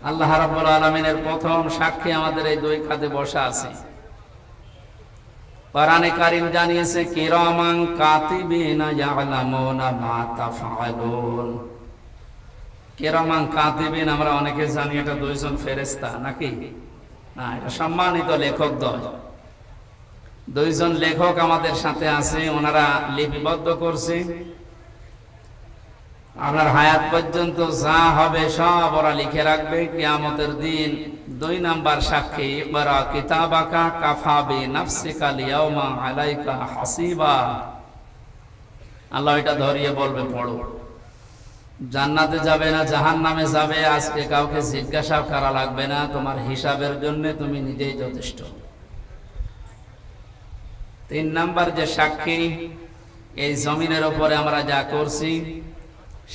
আল্লাহ রাব্বুল আলামিনের প্রথম সাক্ষী আমাদের এই দুই কাঁধে বসা আছে। কোরআনে কারীম জানিয়েছে কিরামান কাতিবিনা ইয়ালামুনা মা তাফআলুন। কিরামান কাতিবিন আমরা অনেকে জানি এটা দুইজন ফেরেশতা নাকি? না, এটা সম্মানিত লেখক দল। দুইজন লেখক আমাদের সাথে আছে, ওনারা লিপিবদ্ধ করছে আপনার হায়াত পর্যন্ত যা হবে সব ওরা লিখে রাখবে। কিয়ামতের দিন 2 নাম্বার সাক্ষী ইকরা কিতাবাকা কাফা বিনাফসিকা লিয়াউমা আলাইকা হাসিবা। আল্লাহ এটা ধরিয়ে বলবে পড়ো। জান্নাতে যাবে না জাহান্নামে যাবে আজকে কাউকে জিজ্ঞাসা করা লাগবে না, তোমার হিসাবের জন্য তুমি নিজেই যথেষ্ট। 3 নাম্বার যে সাক্ষী, এই জমিনের উপরে আমরা যা করছি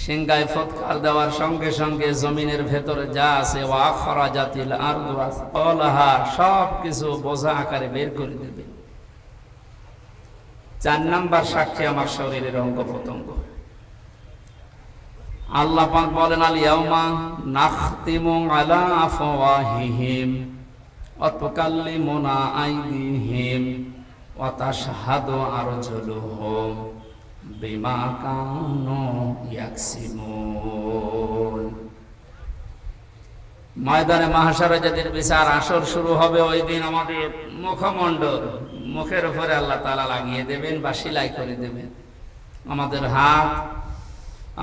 সিংগায় ফৎকার দেওয়ার সঙ্গে সঙ্গে জমিনের ভেতরে যা আছে ওয়া আখরাজাতিল আরদু আসকালাহা সব কিছু বোঝা আকারে বের করে দেবে। 4 নাম্বার সাক্ষী আমার শরীরের অঙ্গ প্রত্যঙ্গ। আল্লাহ পাক বলেন আল ইয়াউমা নাখতিমু আলা আফওয়াহিহিম ওয়া তুকাল্লিমুনা আইদিহিম ওয়া তাশহাদু আরজুলুহুম বিমা কানু ইয়াকসিমুন। ময়দানে মাহশারে যেদিন বিচার আসর শুরু হবে ওই দিন আমাদের মুখমণ্ডল মুখের উপরে আল্লাহ তাআলা লাগিয়ে দেবেন বা সেলাই করে দেবেন। আমাদের হাত,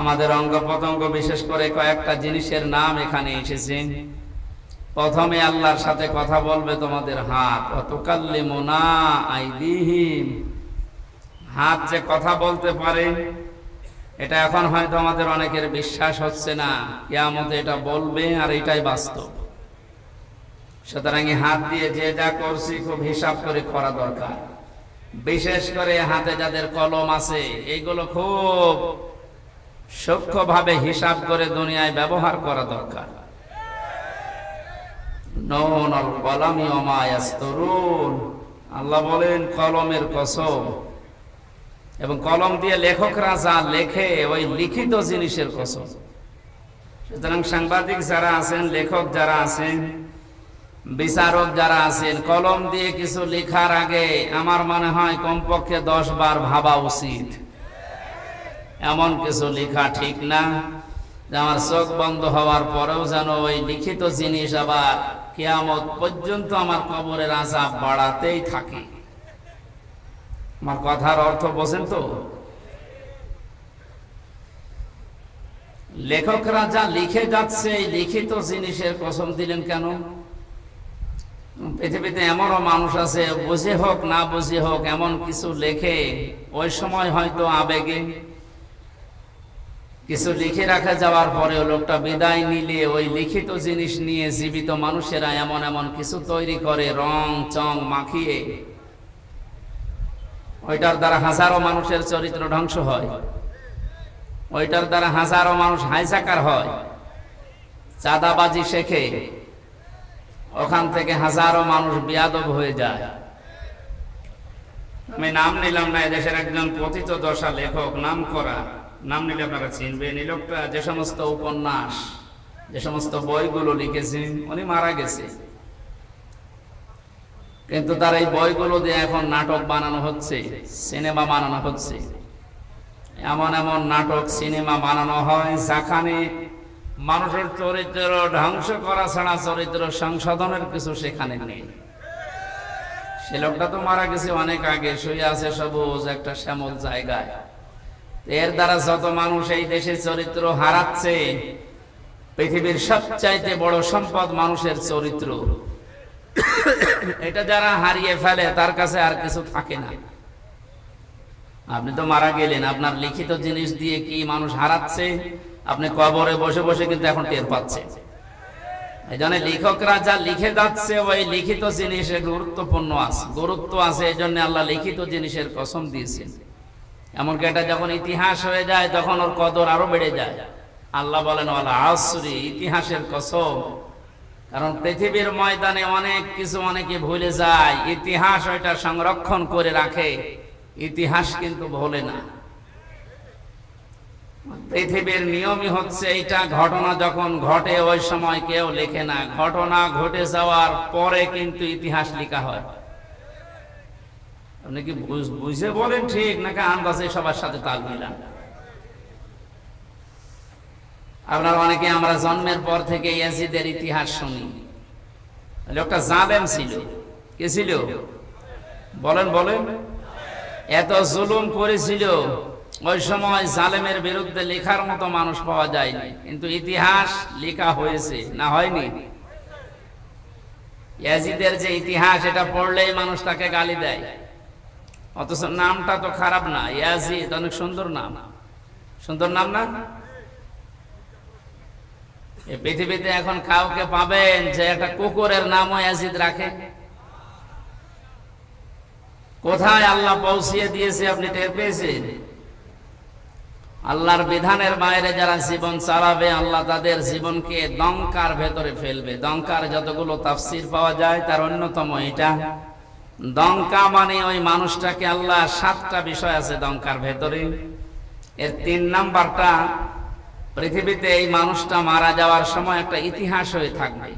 আমাদের অঙ্গ প্রত্যঙ্গ, বিশেষ করে কয়েকটা জিনিসের নাম এখানে এসেছে। প্রথমে আল্লাহর সাথে কথা বলবে তোমাদের হাত, ওয়া তুকাল্লিমুনা আইদিহিম। হাত যে কথা বলতে পারে এটা এখন হয়তো আমাদের অনেকের বিশ্বাস হচ্ছে না, কিয়ামতে এটা বলবে আর এটাই বাস্তব। সুতরাং হাত দিয়ে যে যা করছি খুব হিসাব করে করা দরকার। বিশেষ করে হাতে যাদের কলম আছে এইগুলো খুব সূক্ষ্মভাবে হিসাব করে দুনিয়ায় ব্যবহার করা দরকার। নুনুল কলামি ওয়া মা ইয়াসতুরুন। আল্লাহ বলেন কলমের কসম, এবং কলম দিয়ে লেখকরা যা লেখে ওই লিখিত জিনিসের কসম। সুতরাং সাংবাদিক যারা আছেন, লেখক যারা আছেন, বিচারক যারা আছেন, কলম দিয়ে কিছু লেখার আগে আমার মনে হয় কমপক্ষে 10 বার ভাবা উচিত। এমন কিছু লেখা ঠিক না যে আমার চোখ বন্ধ হওয়ার পরেও যেন ওই লিখিত জিনিস আবার কিয়ামত পর্যন্ত আমার কবরের আযাব বাড়াতেই থাকে। আমার কথার অর্থ বোঝেন তো? লেখকরা যা লিখে যাচ্ছে এই লিখিত জিনিসের কসম দিলেন কেন? পৃথিবীতে এমনও মানুষ আছে বুঝে হোক না বুঝে হোক এমন কিছু লেখে, ওই সময় হয়তো আবেগে কিছু লিখে রাখা যাওয়ার পরে লোকটা বিদায় নিলে ওই লিখিত জিনিস নিয়ে জীবিত মানুষেরা এমন এমন কিছু তৈরি করে রং চং মাখিয়ে, ওইটার দ্বারা হাজারো মানুষের চরিত্র ধ্বংস হয়, ওইটার দ্বারা হাজারো মানুষ হাইজাকার হয়, চাঁদাবাজি শেখে, ওখান থেকে হাজারো মানুষ বেয়াদব হয়ে যায়। আমি নাম নিলাম না, এদেশের একজন পতিত দশা লেখক, নাম করা, নাম নিলে আপনারা চিনবেন। এই লোকটা যে সমস্ত উপন্যাস, যে সমস্ত বইগুলো লিখেছেন, উনি মারা গেছে, কিন্তু তার এই বইগুলো দিয়ে এখন নাটক বানানো হচ্ছে, সিনেমা বানানো হচ্ছে। এমন এমন নাটক সিনেমা বানানো হয় যেখানে মানুষের চরিত্র ধ্বংস করা ছাড়া চরিত্র সংশোধনের কিছু সেখানে নেই। সে লোকটা তো মারা গেছে অনেক আগে, শুয়ে আছে সবুজ একটা শ্যামল জায়গায়। এর দ্বারা যত মানুষ এই দেশের চরিত্র হারাচ্ছে, পৃথিবীর সবচাইতে বড় সম্পদ মানুষের চরিত্র। এটা যারা হারিয়ে ফেলে তার কাছে আর কিছু থাকে না। আপনি তো মারা গেলেন, আপনার লিখিত জিনিস দিয়ে কি মানুষ হারাচ্ছে আপনি কবরে বসে বসে কিন্তু এখন টের পাচ্ছে। এই জন্য লেখকরা যা লিখে যাচ্ছে ওই লিখিত জিনিসের গুরুত্বপূর্ণ আছে, গুরুত্ব আছে। এই জন্য আল্লাহ লিখিত জিনিসের কসম দিয়েছেন। এমনকি এটা যখন ইতিহাস হয়ে যায় তখন ওর কদর আরো বেড়ে যায়। আল্লাহ বলেন ওয়াল আসরি, ইতিহাসের কসম। কারণ পৃথিবীর ময়দানে অনেক কিছু অনেকে ভুলে যায়, ইতিহাস ওইটা সংরক্ষণ করে রাখে, ইতিহাস কিন্তু ভোলে না। পৃথিবীর নিয়মই হচ্ছে এইটা, ঘটনা যখন ঘটে ওই সময় কেউ লেখে না, ঘটনা ঘটে যাওয়ার পরে কিন্তু ইতিহাস লেখা হয়। আপনি কি বুঝে বলেন ঠিক নাকি আন্দাজে সবার সাথে তাল মিলান? আপনার অনেকে আমরা জন্মের পর থেকে ইয়াজিদের ইতিহাস শুনি। লোকটা জালেম ছিল। কে ছিল? বলেন বলেন। এত জুলুম করেছিল, ওই সময় জালেমের বিরুদ্ধে লেখার মতো মানুষ পাওয়া যায়নি, কিন্তু ইতিহাস লেখা হয়েছে, না হয়নি? ইয়াজিদের যে ইতিহাস, এটা পড়লেই মানুষ তাকে গালি দেয়, অথচ নামটা তো খারাপ না। ইয়াজিদ অনেক সুন্দর নাম, সুন্দর নাম না? এই পৃথিবীতে এখন কাউকে পাবেন যে একটা কুকুরের নামও ইয়াজিদ রাখে? কোথায় আল্লাহ পৌঁছিয়ে দিয়েছে আপনি টের পেয়েছেন? আল্লাহর বিধানের বাইরে যারা জীবন চালাবে, আল্লাহ তাদের জীবনকে দঙ্কার ভেতরে ফেলবে। দঙ্কার যতগুলো তাফসীর পাওয়া যায় তার অন্যতম এটা। দঙ্কা মানে ওই মানুষটাকে আল্লাহ, 7টা বিষয় আছে দঙ্কার ভেতরে, এর 3 নাম্বারটা পৃথিবীতে এই মানুষটা মারা যাওয়ার সময় একটা ইতিহাস হয়ে থাকবে।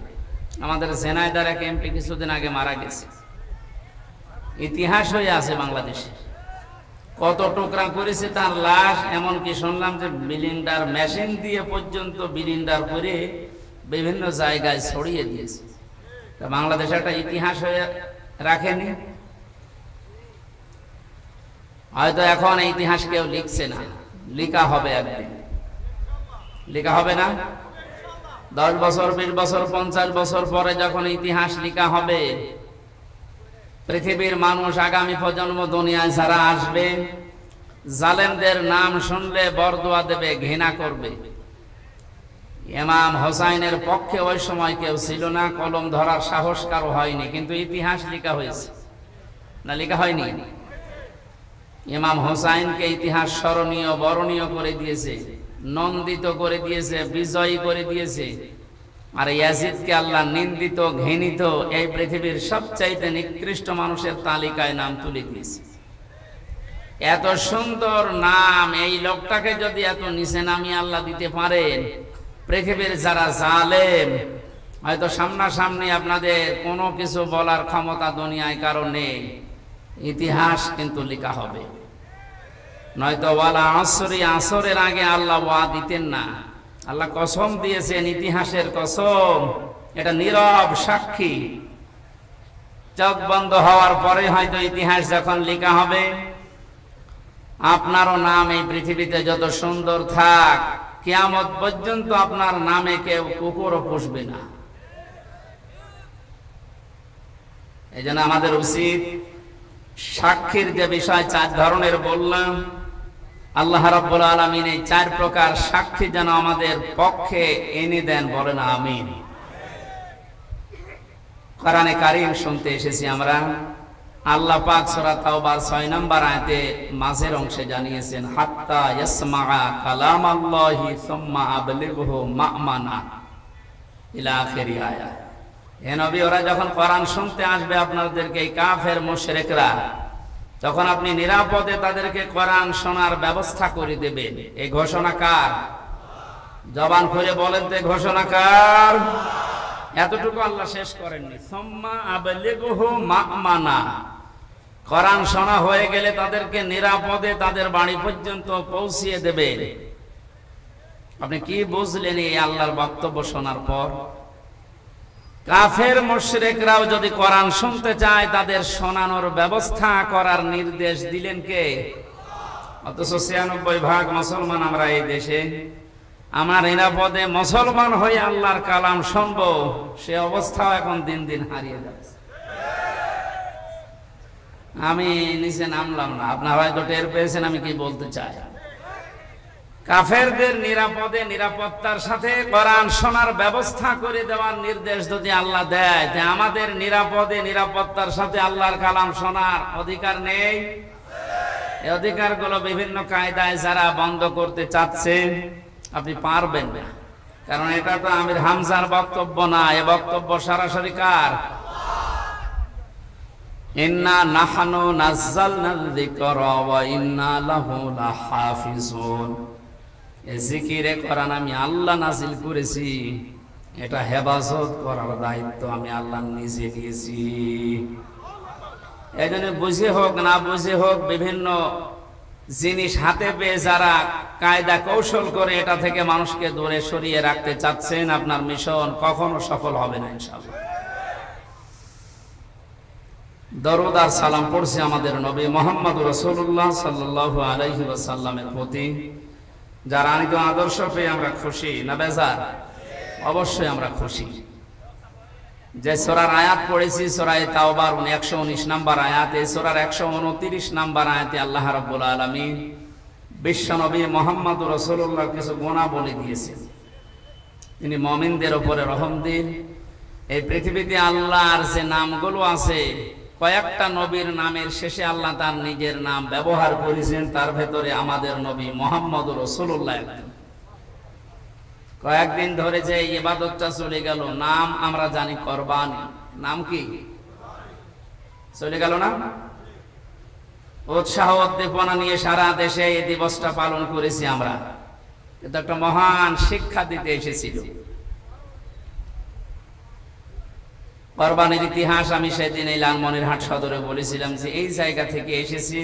আমাদের ঝিনাইদহের এক এমপি কিছুদিন আগে মারা গেছে, ইতিহাস হয়ে আছে বাংলাদেশে। কত টুকরা করেছে তার লাশ, এমনকি শুনলাম যে বিলিন্ডার মেশিন দিয়ে পর্যন্ত বিলিন্ডার করে বিভিন্ন জায়গায় ছড়িয়ে দিয়েছে। তা বাংলাদেশে একটা ইতিহাস হয়ে রাখেনি। হয়তো এখন এই ইতিহাস কেউ লিখছে না, লেখা হবে একদিন। লেখা হবে না? 10 বছর, 20 বছর, 50 বছর পরে যখন ইতিহাস লেখা হবে, পৃথিবীর মানুষ, আগামী প্রজন্ম, দুনিয়ায় যারা আসবে, জালেমদের নাম শুনলে বরদোয়া দেবে, ঘৃণা করবে। ইমাম হোসাইনের পক্ষে ওই সময় কেউ ছিল না, কলম ধরার সাহস কারো হয়নি, কিন্তু ইতিহাস লেখা হয়েছে, না লেখা হয়নি? ইমাম হোসাইনকে ইতিহাস স্মরণীয়, বরণীয় করে দিয়েছে, নন্দিত করে দিয়েছে, বিজয়ী করে দিয়েছে। আর ইয়াজিদকে আল্লাহ নিন্দিত, ঘৃণিত, এই পৃথিবীর সবচাইতে নিকৃষ্ট মানুষের তালিকায় নাম তুলে দিয়েছে। এত সুন্দর নাম, এই লোকটাকে যদি এত নিচে নামিয়ে আল্লাহ দিতে পারেন, পৃথিবীর যারা জালেম, হয়তো সামনাসামনি আপনাদের কোনো কিছু বলার ক্ষমতা দুনিয়ায় কারো নেই, ইতিহাস কিন্তু লেখা হবে। নয়তো ওয়ালা আসরি, আসরের আগে আল্লাহ ওয়া দিতেন না। আল্লাহ কসম দিয়েছেন, ইতিহাসের কসম, এটা নীরব সাক্ষী। চোখ বন্ধ হওয়ার পরে হয়তো ইতিহাস যখন লেখা হবে, আপনারও নাম এই পৃথিবীতে যত সুন্দর থাক, কিয়ামত পর্যন্ত আপনার নামে কেউ কুকুরও পুষবে না। এই জন্য আমাদের উচিত, সাক্ষীর যে বিষয় 4 ধরনের বললাম, আল্লাহ রাব্বুল আলামিন এই 4 প্রকার সাক্ষী যেন আমাদের পক্ষে এনে দেন, বলেন আমিন। কোরআনে কারীম শুনতে এসেছি আমরা, আল্লাহ পাক সূরা তাওবার 6 নম্বর আয়াতে মাঝের অংশে জানিয়েছেন, হাত্তা ইয়াসমাআ কালামাল্লাহি সুম্মা আবলিগহু মা'মানা, ইলা আখিরি আয়াত। হে নবী, ওরা যখন কোরআন শুনতে আসবে আপনাদেরকে, এই কাফের মুশরিকরা, তখন আপনি নিরাপদে তাদেরকে কোরআন শোনার ব্যবস্থা করে দেবেন। এই ঘোষণা কার? জবান খুলে বলেন তো, ঘোষণা কার? এতটুকু আল্লাহ শেষ করেননি, সুম্মা আবলিগহু মা'মানা, কোরআন শোনা হয়ে গেলে তাদেরকে নিরাপদে তাদের বাড়ি পর্যন্ত পৌঁছিয়ে দেবেন। আপনি কি বুঝলেন এই আল্লাহর বক্তব্য শোনার পর? কাফের মুশরিকরাও যদি কোরআন শুনতে চায়, তাদের শোনানোর ব্যবস্থা করার নির্দেশ দিলেন কে? অথচ 96% মুসলমান আমরা এই দেশে, আমরা নিরাপদে মুসলমান হয়ে আল্লাহর কালাম শুনবো, সে অবস্থাও এখন দিন দিন হারিয়ে যাচ্ছে। আমি নিচে নামলাম না, আপনারা হয়তো টের পেয়েছেন আমি কি বলতে চাই। কাফেরদের নিরাপদে, নিরাপত্তার সাথে কোরআন শোনার ব্যবস্থা করে দেওয়ার নির্দেশ যদি আল্লাহ দেয়, যে আমাদের নিরাপদে, নিরাপত্তার সাথে আল্লাহর কালাম শোনার অধিকার নেই? এই অধিকারগুলো বিভিন্ন কায়দায় যারা বন্ধ করতে চাচ্ছেন, আপনি পারবেন না। কারণ এটা তো আমির হামজার বক্তব্য না, এ বক্তব্য সরাসরি কার? ইন্না নাহনু নাযালনা যিকরা ওয়া ইন্না লাহু লাহাফিজুন। এই জিকিরে কোরআন আমি আল্লাহ নাযিল করেছি, এটা হেফাজত করার দায়িত্ব আমি আল্লাহ নিজে নিয়েছি। এই জন্য বুঝে হোক না বুঝে হোক বিভিন্ন জিনিস হাতে পেয়ে যারা কায়দা কৌশল করে এটা থেকে মানুষকে দূরে সরিয়ে রাখতে চাচ্ছেন, আপনার মিশন কখনো সফল হবে না ইনশাআল্লাহ। দরুদ আর সালাম পড়ছি আমাদের নবী মুহাম্মদ রাসূলুল্লাহ সাল্লাল্লাহু আলাইহি ওয়াসাল্লামের প্রতি, যার আনিত আদর্শ পেয়ে আমরা খুশি না বেজার? অবশ্যই আমরা খুশি। যে সূরার আয়াত পড়েছি সূরা তাওবার 119 নম্বর আয়াত, এই সূরার 129 নম্বর আয়াতে আল্লাহ রাব্বুল আলামিন বিশ্ব নবী মুহাম্মদ রাসূলুল্লাহ কিছু গুনাহ বলে দিয়েছেন। তিনি মুমিনদের উপরে রহম দিন। এই পৃথিবীতে আল্লাহর যে নামগুলো আছে, কয়েকটা নবীর নামের শেষে আল্লাহ তার নিজের নাম ব্যবহার করেছেন, তার ভেতরে আমাদের নবী মুহাম্মদ রাসূলুল্লাহ একজন। কয়েকদিন ধরে যে ইবাদতটা চলে গেল, নাম আমরা জানি কুরবানি, নাম কি চলে গেল না? উৎসাহ উদ্দীপনা নিয়ে সারা দেশে এই দিবসটা পালন করেছি আমরা, কিন্তু একটা মহান শিক্ষা দিতে এসেছিল। কুরবানির ইতিহাস আমি সেদিন এই লালমনিরহাট সদরে বলেছিলাম যে এই জায়গা থেকে এসেছি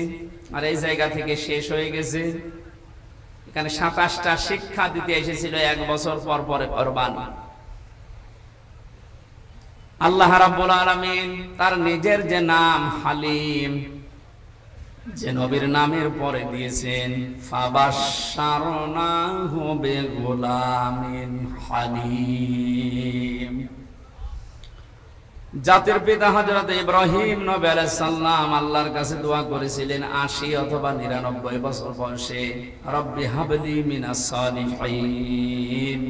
আর এই জায়গা থেকে শেষ হয়ে গেছে। এখানে 27টা শিক্ষা দিতে এসেছিল 1 বছর পর পরে কুরবানি। আল্লাহ রাব্বুল আলামিন তার নিজের যে নাম হালিম, যে নবীর নামের পরে দিয়েছেন ফাবাশশারনাহু বিগুলামিন হালিম। জাতির পিতা হযরত ইব্রাহিম নবী আলাইহিস সালাম আল্লাহর কাছে দোয়া করেছিলেন 80 অথবা 99 বছর বয়সে, রব্বি হাবলি মিনাস সালিহিন,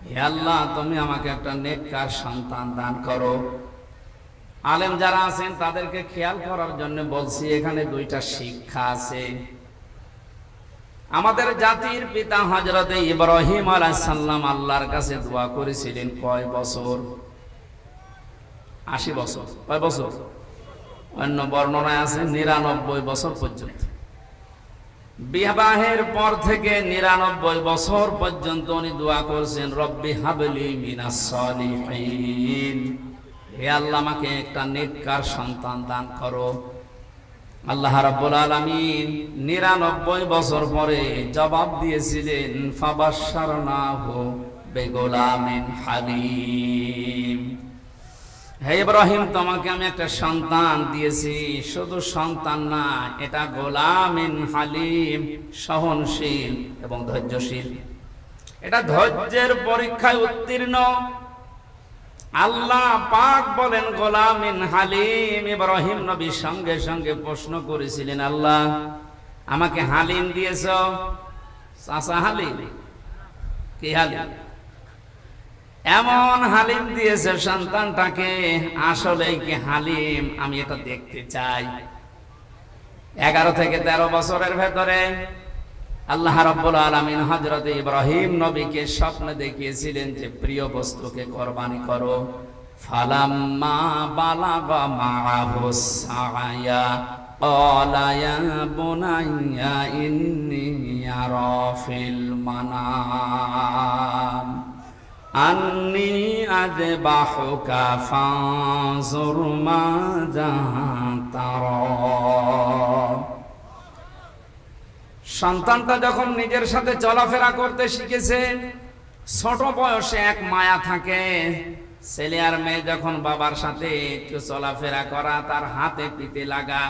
হে আল্লাহ তুমি আমাকে একটা নেককার সন্তান দান করো। আলেম যারা আছেন তাদেরকে খেয়াল করার জন্য বলছি, এখানে 2টা শিক্ষা আছে। আমাদের জাতির পিতা হযরত ইব্রাহিম আলাইহিস সালাম আল্লাহর কাছে দোয়া করেছিলেন কয় বছর? 80 বছর। কয় বছর? অন্য বর্ণনায় আছে 99 বছর পর্যন্ত। বিবাহের পর থেকে 99 বছর পর্যন্ত উনি দোয়া করছেন রব্বি হাবলি মিনাস সালিহিন, হে আল্লাহ আমাকে একটা নেককার সন্তান দান করো। আল্লাহ রাব্বুল আলামিন 99 বছর পরে জবাব দিয়েছিলেন ফাবাশশারনাহু বিগুলামিন হালিম, হে ইব্রাহিম তোমাকে আমি একটা সন্তান দিয়েছি, শুধু সন্তান না, এটা গোলামিন হালিম, সহনশীল এবং ধৈর্যশীল। এটা ধৈর্যের পরীক্ষায় উত্তীর্ণ। আল্লাহ পাক বলেন গোলামিন হালিম। ইব্রাহিম নবী সঙ্গে সঙ্গে প্রশ্ন করেছিলেন, আল্লাহ আমাকে হালিম দিয়েছ, চাচা হালিম কি হালিম? এমন হালিম দিয়েছে সন্তানটাকে, আসলে কি হালিম? আমি এটা দেখতে চাই। 11 থেকে 13 বছরের ভেতরে আল্লাহ রাব্বুল আলামিন হযরত ইব্রাহিম নবীকে স্বপ্নে দেখিয়েছিলেন যে প্রিয় বস্তুকে কুরবানি করো। ফালাম্মা বালাগা মাআহু সাআয়া ক্বালা ইয়া বুনাইয়া ইন্নী আরা ফিল মানাম আন্নি আযবাহুকা ফানজুর মাযা তারা। সন্তানটা যখন নিজের সাথে চলাফেরা করতে শিখেছে, ছোট বয়সে এক মায়া থাকে। ছেলে আর মেয়ে যখন বাবার সাথে একটু চলাফেরা করা, তার হাতে পিঠে লাগা,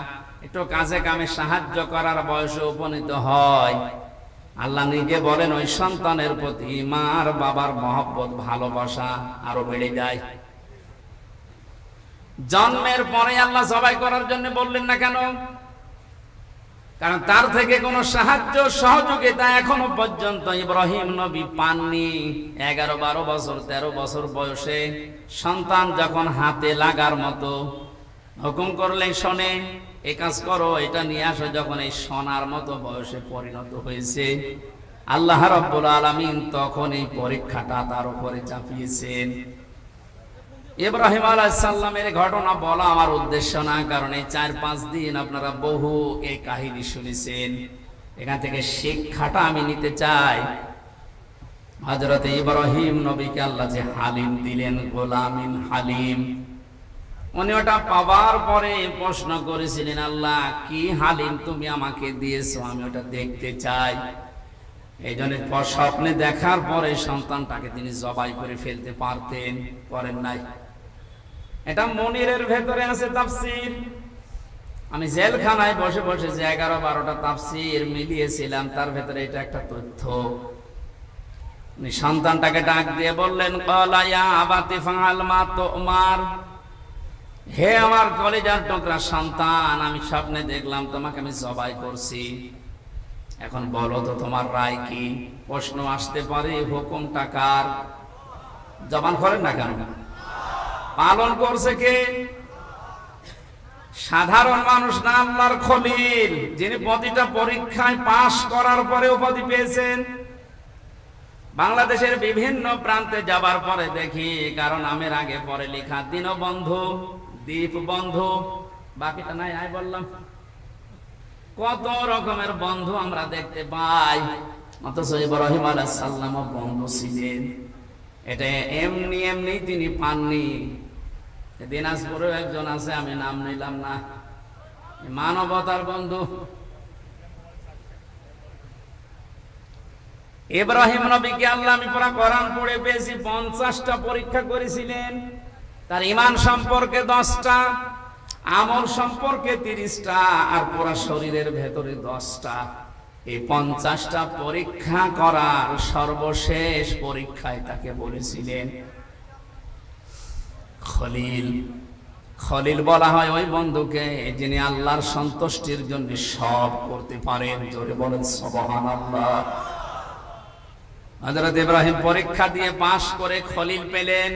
একটু কাজে কামে সাহায্য করার বয়সে উপনীত হয়, আল্লাহ নিজে বলেন ওই সন্তানের প্রতি মার বাবার মহব্বত ভালোবাসা আরো বেড়ে যায়। জন্মের পরে আল্লাহ জবাই করার জন্য বললেন না কেন? কারণ তার থেকে কোনো সাহায্য সহযোগিতা এখনো পর্যন্ত ইব্রাহিম নবী পাননি। 11, 12 বছর 13 বছর বয়সে সন্তান যখন হাতে লাগার মতো, হুকুম করলে শোনে, এ কাজ করো, এটা নিয়ে আসো, যখন এই শোনার মতো বয়সে পরিণত হয়েছে, আল্লাহ রাব্বুল আলামিন তখন এই পরীক্ষাটা তার উপরে চাপিয়েছেন। ইব্রাহিম আলাইহিস সালামের ঘটনা বলা আমার উদ্দেশ্য না, কারণ এই 4-5 দিন আপনারা বহু এই কাহিনী শুনেছেন। এখান থেকে শিক্ষাটা আমি নিতে চাই। হযরত ইব্রাহিম নবীকে আল্লাহ যে হালিম দিলেন, গোলামিন হালিম, উনি ওটা পাওয়ার পরে প্রশ্ন করেছিলেন, আল্লাহ কি হালিম তুমি আমাকে দিয়েছো, আমি ওটা দেখতে চাই। এই জন্য স্বপ্নে দেখার পরে সন্তানটাকে তিনি জবাই করে ফেলতে পারতেন, করেন নাই। এটা মনিরের ভেতরে আছে তাফসীর। আমি জেলখানায় বসে বসে যে 11-12টা তাফসীর মিলিয়েছিলাম, তার ভেতরে এটা একটা তথ্য। উনি সন্তানটাকে ডাক দিয়ে বললেন, ক্বালা ইয়া আবাতি ফাআল মা তুমার, হে আমার কলিজার টুকরা সন্তান, আমি স্বপ্নে দেখলাম তোমাকে আমি জবাই করছি, এখন বলো তো তোমার রায় কি? প্রশ্ন আসতে পারে, হুকুমটা কার? জবান করেন না কেন? পালন করছে কে? সাধারণ মানুষ না, আল্লাহর খলিল, যিনি প্রতিটা পরীক্ষায় পাশ করার পরে উপাধি পেয়েছেন। বাংলাদেশের বিভিন্ন প্রান্তে যাবার পরে দেখি কারণ নামের আগে পরে লেখা দীনবন্ধু, দীপবন্ধু, বাকিটা নাই আয় বললাম। কত রকমের বন্ধু আমরা দেখতে পাই, অথচ ইব্রাহিম আলাইহিস সালাম বন্ধু ছিলেন। এটা এমনি এমনি তিনি পাননি। দিনাজপুরে একজন আছে, আমি নাম নিলাম না, মানবতার বন্ধু। ইব্রাহিম নবীকে আল্লাহ, আমি পুরা কোরআন পড়ে পেয়েছি, 50টা পরীক্ষা করেছিলেন। তার ঈমান সম্পর্কে 10টা, আমল সম্পর্কে 30টা, আর পুরা শরীরের ভেতরে 10টা। এই 50টা পরীক্ষা করার সর্বশেষ পরীক্ষায় তাকে বলেছিলেন খলিল। খলিল বলা হয় ওই বন্ধুকে যিনি আল্লাহর সন্তুষ্টির জন্য সব করতে পারেন। জোরে বলেন সুবহানাল্লাহ। হযরত ইব্রাহিম পরীক্ষা দিয়ে পাশ করে খলিল পেলেন।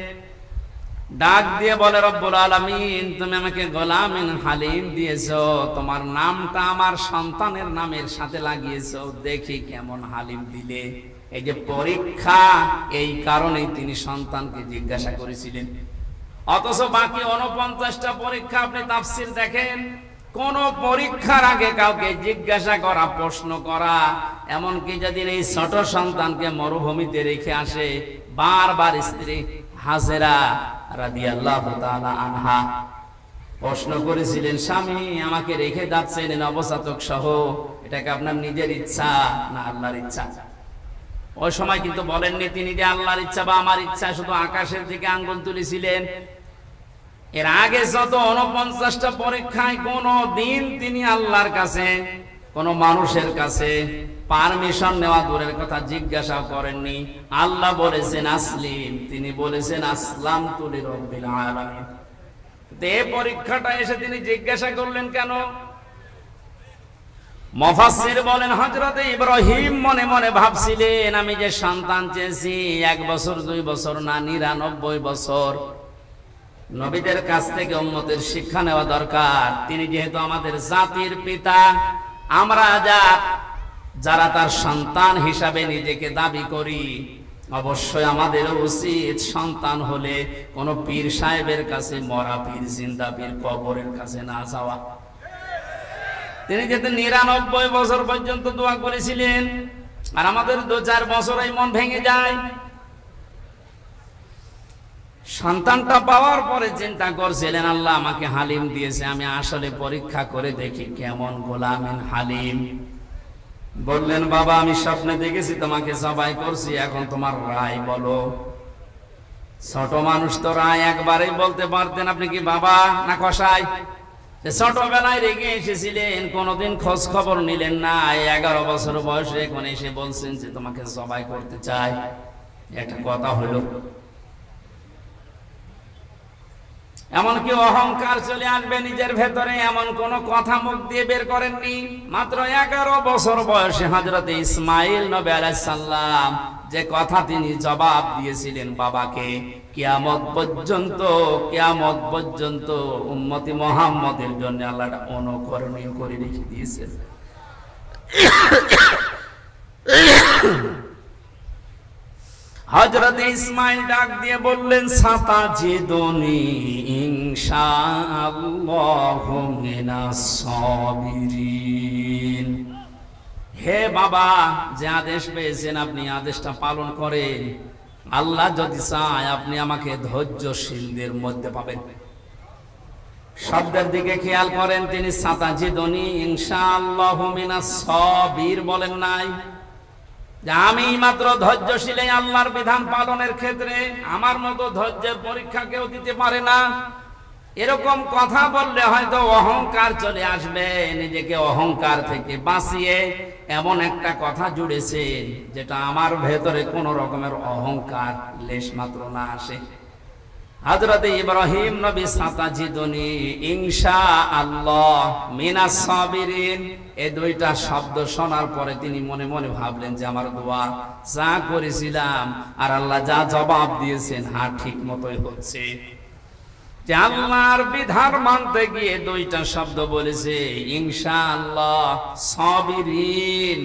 ডাক দিয়ে বলে, রব্বুল আলামিন, তুমি আমাকে গোলামিন হালিম দিয়েছো, তোমার নামটা আমার সন্তানের নামের সাথে লাগিয়েছো, দেখি কেমন হালিম দিলে। এই যে পরীক্ষা, এই কারণেই তিনি সন্তানকে জিজ্ঞাসা করেছিলেন। অথচ বাকি 49টা পরীক্ষা আপনি তাফসীর দেখেন, কোন পরীক্ষার আগে কাউকে জিজ্ঞাসা করা, প্রশ্ন করা, এমনকি যদি এই ছোট সন্তানকে মরুভূমিতে রেখে আসে, বারবার স্ত্রী হাজেরা রাদিয়াল্লাহু তাআলা আনহা প্রশ্ন করেছিলেন, স্বামী আমাকে রেখে যাচ্ছেন নবজাতক সহ, এটাকে আপনার নিজের ইচ্ছা না আল্লাহর ইচ্ছা? ওই সময় কিন্তু বলেননি তিনি যে আল্লাহর ইচ্ছা বা আমার ইচ্ছা, শুধু আকাশের দিকে আঙ্গুল তুলেছিলেন। এর আগে যত 49টা পরীক্ষায় কোনো দিন তিনি আল্লাহর কাছে, কোন মানুষের কাছে পারমিশন নেওয়া দূরের কথা, জিজ্ঞাসা করেননি। আল্লাহ বলেছেন আসলিম, তিনি বলেছেন আসলামতু লিরাব্বিল আলামিন। এই পরীক্ষাটা এসে তিনি জিজ্ঞাসা করলেন কেন? মুফাসসির বলেন, হযরত ইব্রাহিম মনে মনে ভাবছিলেন, আমি যে সন্তান চেয়েছি 1 বছর 2 বছর না, 99 বছর। নবীদের কাছ থেকে উম্মতের শিক্ষা নেওয়া দরকার। তিনি যেহেতু আমাদের জাতির পিতা, আমরা যারা তার সন্তান হিসাবে নিজেকে দাবি করি, অবশ্যই আমাদের উচিত সন্তান হলে কোন পীর সাহেবের কাছে, মরা পীর, জিন্দা পীর, কবরের কাছে না যাওয়া। তিনি যেতে 99 বছর পর্যন্ত দোয়া করেছিলেন, আর আমাদের 2-4 বছরেই মন ভেঙে যায়। সন্তানটা পাওয়ার পরে চিন্তা করছিলেন, আল্লাহ আমাকে হালিম দিয়েছে, আমি আসলে পরীক্ষা করে দেখি কেমন গোলামিন হালিম। বললেন, বাবা আমি স্বপ্নে দেখেছি তোমাকে জবাই করছি, এখন তোমার রায় বলো। ছোট মানুষ তো রায় একবারেই বলতে পারতেন, আপনি কি বাবা না কসাই? ছোটবেলায় রেগে এসেছিলেন, কোনোদিন খোঁজ খবর নিলেন না, 11 বছর বয়সে এখন এসে বলছেন যে তোমাকে জবাই করতে চাই, একটা কথা হলো? এমনকি অহংকার চলে আসবে নিজের ভেতরে, এমন কোন কথা মুখ দিয়ে বের করেননি। মাত্র 11 বছর বয়সে হযরত ইসমাইল নবী আলাইহিস সালাম যে কথা তিনি জবাব দিয়েছিলেন বাবাকে, কিয়ামত পর্যন্ত উম্মতি মুহাম্মদের জন্য আল্লাহ অনুকরণীয় করে রেখে দিয়েছেন। হযরত ইসমাইল ডাক দিয়ে বললেন, সাতাজিদুনি ইনশাআল্লাহু মিনাস সাবিরিন। হে বাবা, যে আদেশ পেয়েছেন আপনি আদেশটা পালন করেন। আল্লাহ যদি চায় আপনি আমাকে ধৈর্যশীলদের মধ্যে পাবেন। শব্দের দিকে খেয়াল করেন, তিনি সাতাজিদুনি ইনশাআল্লাহু মিনাস সাবির বলেন নাই যে আমি মাত্র ধৈর্যশীল আল্লাহর বিধান পালনের ক্ষেত্রে, আমার মতো ধৈর্যের পরীক্ষা কেউ দিতে পারে না। এরকম কথা বললে হয়তো অহংকার চলে আসবে। নিজেকে অহংকার থেকে বাঁচিয়ে এমন একটা কথা জুড়েছেন যেটা আমার ভেতরে কোন রকমের অহংকার লেশ মাত্র না আসে। হযরত ইব্রাহিম নবী সাতাজিদুনি ইনশাআল্লাহ মিনাস সাবিরিন, এই দুইটা শব্দ শোনার পরে তিনি মনে মনে ভাবলেন যে আমার দোয়া যা করেছিলাম আর আল্লাহ যা জবাব দিয়েছেন হ্যাঁ ঠিক মতোই হচ্ছে। যে আল্লাহর বিধান মানতে গিয়ে দুইটা শব্দ বলেছে ইনশাআল্লাহ সাবিরিন।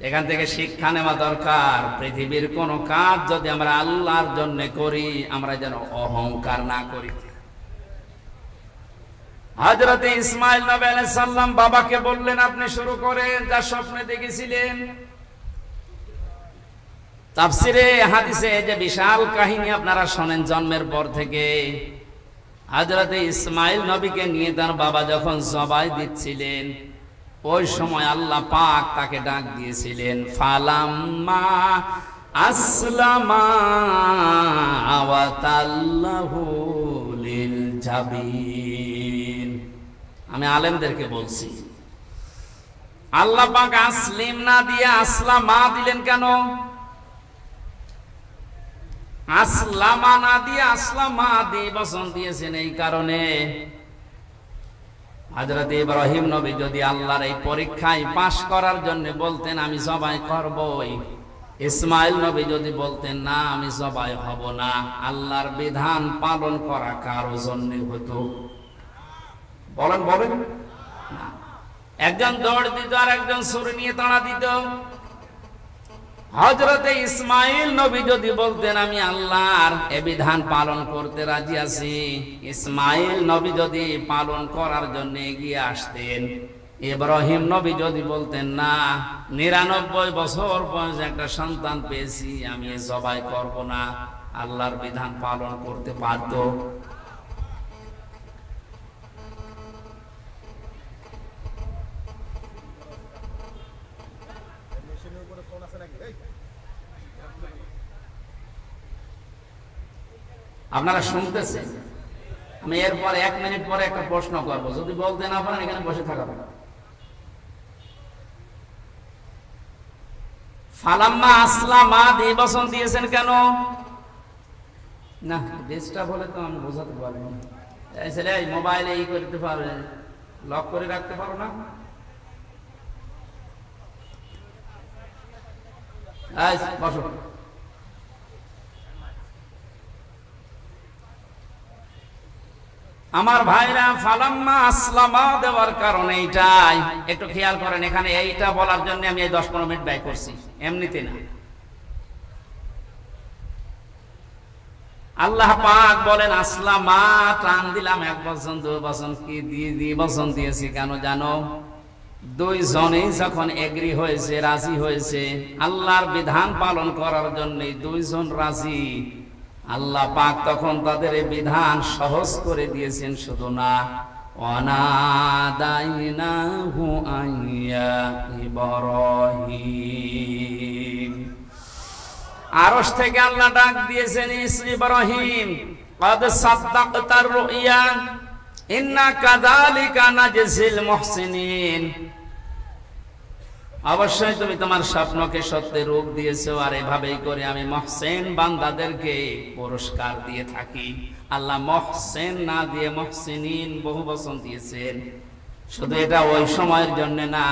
এখান থেকে শিক্ষা নেওয়া দরকার, পৃথিবীর কোন কাজ যদি আমরা আল্লাহর জন্য করি আমরা যেন অহংকার না করি। হযরত ইসমাঈল নবী আলাইহিস সালাম বাবাকে বললেন আপনি শুরু করেন যা স্বপ্নে দেখেছিলেন। তাফসিরে হাদিসে যে বিশাল কাহিনী আপনারা শোনেন জন্মের পর থেকে, হযরত ইসমাঈল নবীকে নিয়ে তার বাবা যখন জবাই দিচ্ছিলেন ওই সময় আল্লাহ পাক তাকে ডাক দিয়েছিলেন ফালাম্মা আসলামা ওয়া তাল্লাহু লিল জাবিন। আমি আলেমদেরকে বলছি আল্লাহ পাক আসলিম না দিয়ে আসলামা দিলেন কেন? আসলামা না দিয়ে আসলামা দিয়ে বচন দিয়েছেন এই কারণে, হযরত ইব্রাহিম নবী যদি আল্লাহর এই পরীক্ষায় পাশ করার জন্য বলতেন আমি জবাই করবই, ইসমাঈল নবী যদি বলতেন না আমি জবাই হব না, আল্লাহর বিধান পালন করা কারো জন্য হতো? বলেন বলেন না। একজন দৌড় দিত আর একজন ছুরি নিয়ে তাড়া দিত। হযরত ইসমাঈল নবী যদি বলতেন আমি আল্লাহর এ বিধান পালন করতে রাজি আছি, ইসমাঈল নবী যদি পালন করার জন্য এগিয়ে আসতেন, ইব্রাহিম নবী যদি বলতেন না ৯৯ বছর বয়সে একটা সন্তান পেয়েছি আমি জবাই করব না, আল্লাহর বিধান পালন করতে পারত? আপনারা শুনতেছেন? আমি এরপর ১ মিনিট পরে একটা প্রশ্ন করব, যদি বলতে না পারেন এখানে বসে থাকবেন। ফালাম্মা আসলামা দিয়ে বচন দিয়েছেন কেন? না ডিস্টার্ব হলে তো আমি বোঝাতে পারবো না। এই ছেলে এই মোবাইলে ই করতে পারবে, লক করে রাখতে পারো না? বসো। আমার ভাইরা ফালাম্মা আসলামা দেওয়ার কারণ এইটাই, একটু খেয়াল করেন। এখানে এইটা বলার জন্য আমি এই ১০-১৫ মিনিট ব্যয় করছি, এমনিতে না। আল্লাহ পাক বলেন আসলামা, টান দিলাম ১ বচন ২ বচন কি দিয়ে বচন দিয়েছি কেন জানো? দুইজনেই যখন এগ্রি হয়েছে, রাজি হয়েছে আল্লাহর বিধান পালন করার জন্য, দুইজন রাজি, আল্লাহ পাক তখন তাদের এই বিধান সহজ করে দিয়েছেন। শুধু না, ওয়ানাদাইনাহু আইয়া ইব্রাহিম, আরশ থেকে আল্লাহ ডাক দিয়েছেন ইব্রাহিম ক্বাদ সাদ্দাকতার রুইয়া ইন্না কাযালিকা নাজজিল মুহসিনিন, অবশ্যই তুমি তোমার স্বপ্নকে সত্যের রূপ দিয়েছো, আর এভাবেই করে আমি মুহসিন বান্দাদেরকে পুরস্কার দিয়ে থাকি। আল্লাহ মুহসিন না দিয়ে মুহসিনিন বহু বচন দিয়েছেন। শুধু এটা ওই সময়ের জন্য না,